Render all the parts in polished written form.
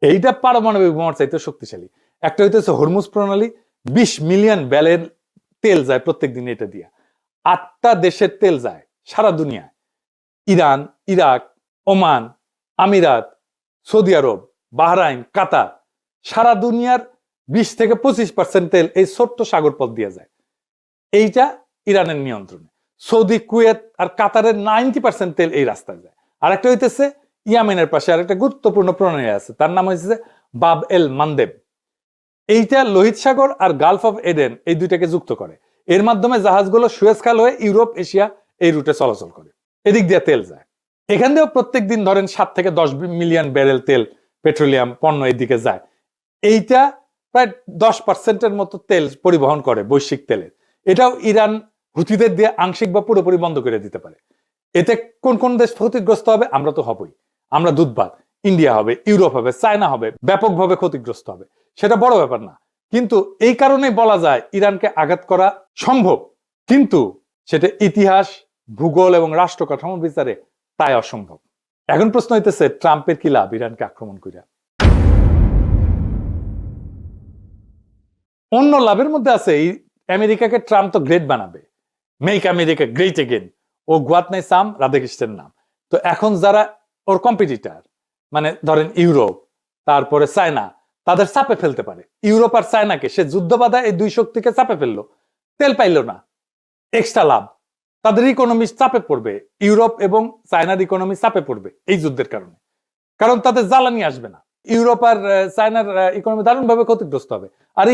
এইটা পারমাণবিক বোমার চাইতে শক্তিশালী। একটা হইতেছে হরমুজ প্রণালী, 20 মিলিয়ন ব্যারেল তেল যায় প্রত্যেক দিন এটা দিয়া। 8টা দেশের তেল যায় সারা দুনিয়ায়, ইরান, ইরাক, ওমান, আমিরাত, সৌদি আরব, বাহরাইন, কাতার, সারা দুনিয়ার 20 থেকে 25% তেল এই ছোট্ট সাগর পথ দিয়ে যায়। এইটা ইরানের নিয়ন্ত্রণে। সৌদি, কুয়েত আর কাতারের 90% তেল এই রাস্তায় যায়। আর একটা হইতেছে ইয়ামেনের পাশে আর একটা গুরুত্বপূর্ণ প্রণালী আছে, তার নাম হয়েছে বাব এল মানদেব। এইটা লোহিত সাগর আর গালফ অফ এডেন এই দুইটাকে যুক্ত করে। এর মাধ্যমে জাহাজগুলো সুয়েজ খাল হয়ে ইউরোপ, এশিয়া এই রুটে চলাচল করে। এদিক দিয়ে তেল যায়। এখান দিয়েও প্রত্যেক দিন ধরেন 7 থেকে 10 মিলিয়ন ব্যারেল তেল, পেট্রোলিয়াম পণ্য এইদিকে যায়। এইটা প্রায় 10%-এর মতো তেল পরিবহন করে বৈশ্বিক তেলের। এটাও ইরান হুথিদের দিয়ে আংশিক বা পুরোপুরি বন্ধ করে দিতে পারে। এতে কোন কোন দেশ ক্ষতিগ্রস্ত হবে? আমরা তো হবই, আমরা দুধবাদ। ইন্ডিয়া হবে, ইউরোপ হবে, চায়না হবে, ব্যাপকভাবে ক্ষতিগ্রস্ত হবে। সেটা বড় ব্যাপার না, কিন্তু এই কারণেই বলা যায় ইরানকে আঘাত করা সম্ভব, কিন্তু সেটা ইতিহাস, ভূগোল এবং রাষ্ট্র কাঠামো বিচারে তাই অসম্ভব। এখন প্রশ্ন হইতেছে ট্রাম্পের কি লাভ ইরানকে আক্রমণ করিয়া? অন্য লাভের মধ্যে আছে আমেরিকাকে ট্রাম্প তো গ্রেট বানাবে, মেক আমেরিকা গ্রেট এগেন। ও গুয়াত নাই সাম রাধাকৃষ্ণের নাম। তো এখন যারা ওর কম্পিটিটর, মানে ধরেন ইউরোপ, তারপরে চায়না, তাদের চাপে ফেলতে পারে। ইউরোপ আর চায়নাকে সে যুদ্ধ বাধা এই দুই শক্তিকে চাপে ফেললো, তেল পাইলো না, এক্সট্রা লাভ। তাদের ইকোনমি চাপে পড়বে, ইউরোপ এবং চায়নার ইকোনমি চাপে পড়বে এই যুদ্ধের কারণে, কারণ তাদের জ্বালানি আসবে না। ইউরোপ আর চায়নার ইকোনমি দারুণভাবে ক্ষতিগ্রস্ত হবে। আর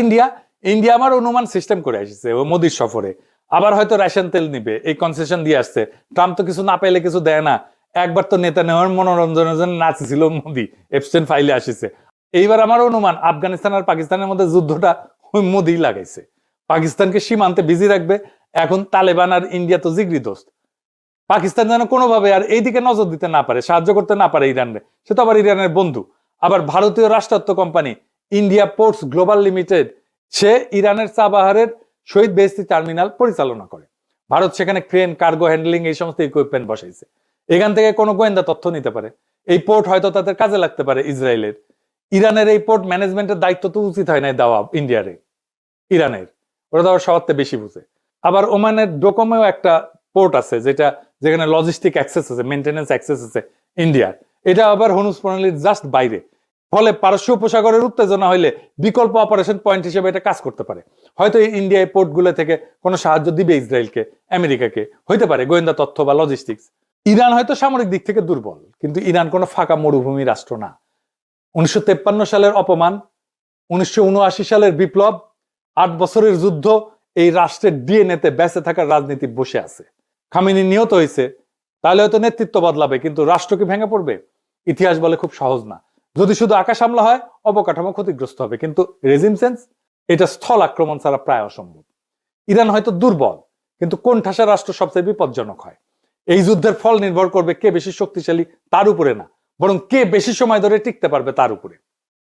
ইন্ডিয়া আমার অনুমান সিস্টেম করে আসছে ও মোদির সফরে, আবার হয়তো রাশিয়ান তেল নিবে, এই কনসেশন দিয়ে আসছে। ট্রাম্প তো কিছু না পাইলে কিছু দেয় না। একবার তো নেতা নেওয়ার মনোরঞ্জনের জন্য নাচছিল মোদি, এপস্টেন ফাইলে আসিছে। এইবার আমার অনুমান আফগানিস্তান আর পাকিস্তানের মধ্যে যুদ্ধটা ওই মোদি লাগাইছে, পাকিস্তানকে সীমান্তে বিজি রাখবে। এখন তালেবান আর ইন্ডিয়া তো জিগরি দোস্ত, পাকিস্তান যেন কোনোভাবে আর এইদিকে নজর দিতে না পারে, সাহায্য করতে না পারে ইরানরে। সে তো আবার ইরানের বন্ধু। আবার ভারতীয় রাষ্ট্রায়ত্ত company India Ports Global Limited, সে ইরানের চাবাহারের শহীদ বেহেশতি টার্মিনাল পরিচালনা করে। ভারত সেখানে ক্রেন, কার্গো হ্যান্ডলিং এই সমস্ত ইকুইপমেন্ট বসাইছে। এখান থেকে কোনো গোয়েন্দা তথ্য নিতে পারে। এই পোর্ট হয়তো তাদের কাজে লাগতে পারে ইসরায়েলের। ইরানের এই পোর্ট ম্যানেজমেন্টের দায়িত্ব তো উচিত হয় না দেওয়া ইন্ডিয়ারে, ইরানের, ওরা তো সবার থেকে বেশি বুঝে। আবার ওমানের ডোকোমেও একটা পোর্ট আছে যেখানে লজিস্টিক অ্যাক্সেস আছে, মেইনটেনেন্স অ্যাক্সেস আছে ইন্ডিয়ার। এটা আবার হরমুজ প্রণালীর জাস্ট বাইরে। ফলে পারস্য উপসাগরের উত্তেজনা হইলে বিকল্প অপারেশন পয়েন্ট হিসেবে এটা কাজ করতে পারে। হয়তো ইন্ডিয়া এই পোর্টগুলো থেকে কোনো সাহায্য দিবে ইসরায়েলকে, আমেরিকাকে, হইতে পারে গোয়েন্দা তথ্য বা লজিস্টিক্স। ইরান হয়তো সামরিক দিক থেকে দুর্বল, কিন্তু ইরান কোনো ফাঁকা মরুভূমি রাষ্ট্র না। 1953 সালের অপমান, 1979 সালের বিপ্লব, 8 বছরের যুদ্ধ, এই রাষ্ট্রের ডিএনএতে বেঁচে থাকার রাজনীতি বসে আছে। খামেনি নিহত হয়েছে, তাহলে হয়তো নেতৃত্ব বদলাবে, কিন্তু রাষ্ট্র কি ভেঙে পড়বে? ইতিহাস বলে খুব সহজ না। যদি শুধু আকাশ হামলা হয়, অবকাঠামো ক্ষতিগ্রস্ত হবে, কিন্তু রেজিম চেঞ্জ এটা স্থল আক্রমণ ছাড়া প্রায় অসম্ভব। ইরান হয়তো দুর্বল, কিন্তু কোন ঠাসা রাষ্ট্র সবচেয়ে বিপজ্জনক হয়? এই যুদ্ধের ফল নির্ভর করবে কে বেশি শক্তিশালী তার উপরে না, বরং কে বেশি সময় ধরে টিকতে পারবে তার উপরে।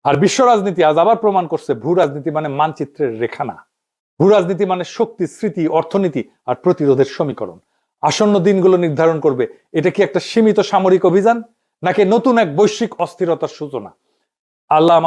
আর বিশ্ব রাজনীতি আজ আবার প্রমাণ করছে ভূ রাজনীতি মানে মানচিত্রের রেখা না। ভূ রাজনীতি মানে শক্তি, স্মৃতি, অর্থনীতি আর প্রতিরোধের সমীকরণ। আসন্ন দিনগুলো নির্ধারণ করবে এটা কি একটা সীমিত সামরিক অভিযান নাকি নতুন এক বৈশ্বিক অস্থিরতার সূচনা। আল্লাহ